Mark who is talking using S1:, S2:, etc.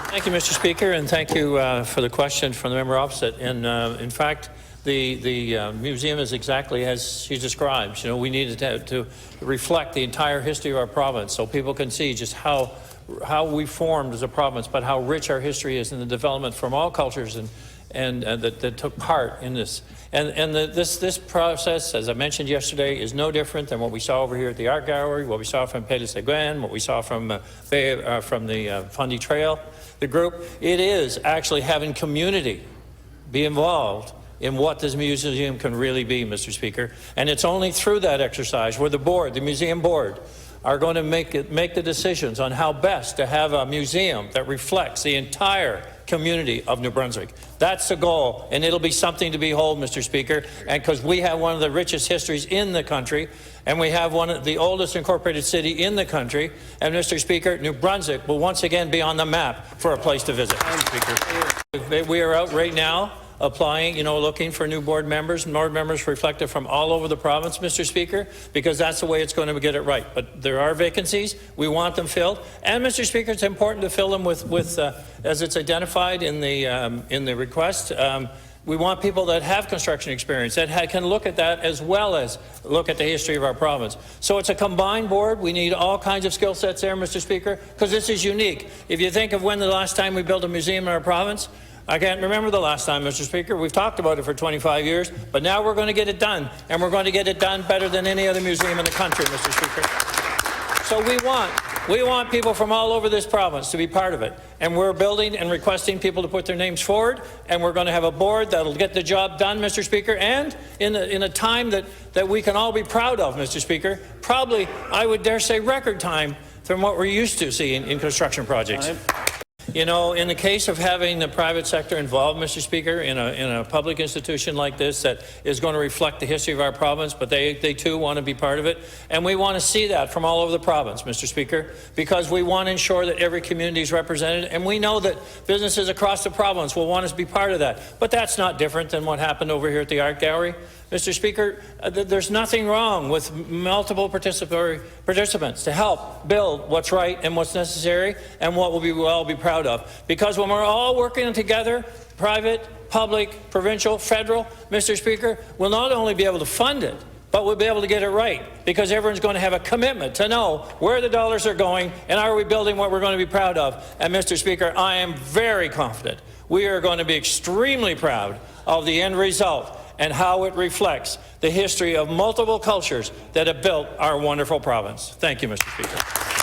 S1: Thank you, Mr. Speaker, and thank you for the question from the member opposite. And in fact, the museum is exactly as she describes. You know, we needed to reflect the entire history of our province so people can see just how we formed as a province, but how rich our history is in the development from all cultures and that took part in this. And this process, as I mentioned yesterday, is no different than what we saw over here at the Art Gallery, what we saw from Pays-de-Séguin, what we saw from the Fundy Trail, the group. It is actually having community be involved in what this museum can really be, Mr. Speaker. And it's only through that exercise where the board, the museum board, are going to make the decisions on how best to have a museum that reflects the entire community of New Brunswick. That's the goal, and it'll be something to behold, Mr. Speaker, and because we have one of the richest histories in the country, and we have one of the oldest incorporated city in the country, and Mr. Speaker, New Brunswick will once again be on the map for a place to visit, Mr. Speaker. We are out right now applying, you know, looking for new board members reflected from all over the province, Mr. Speaker, because that's the way it's going to get it right. But there are vacancies. We want them filled. And, Mr. Speaker, it's important to fill them with as it's identified in the request, we want people that have construction experience, that can look at that as well as look at the history of our province. So it's a combined board. We need all kinds of skill sets there, Mr. Speaker, because this is unique. If you think of when the last time we built a museum in our province, I can't remember the last time, Mr. Speaker. We've talked about it for 25 years, but now we're going to get it done, and we're going to get it done better than any other museum in the country, Mr. Speaker. So we want people from all over this province to be part of it, and we're building and requesting people to put their names forward, and we're going to have a board that'll get the job done, Mr. Speaker, and in a time that we can all be proud of, Mr. Speaker. Probably, I would dare say, record time from what we're used to seeing in construction projects. You know, in the case of having the private sector involved, Mr. Speaker, in a public institution like this that is going to reflect the history of our province, but they too want to be part of it, and we want to see that from all over the province, Mr. Speaker, because we want to ensure that every community is represented, and we know that businesses across the province will want us to be part of that. But that's not different than what happened over here at the Art Gallery. Mr. Speaker, there's nothing wrong with multiple participants to help build what's right and what's necessary and what we'll all be proud of. Because when we're all working together, private, public, provincial, federal, Mr. Speaker, we'll not only be able to fund it, but we'll be able to get it right, because everyone's going to have a commitment to know where the dollars are going and are we building what we're going to be proud of. And, Mr. Speaker, I am very confident we are going to be extremely proud of the end result and how it reflects the history of multiple cultures that have built our wonderful province. Thank you, Mr. Speaker.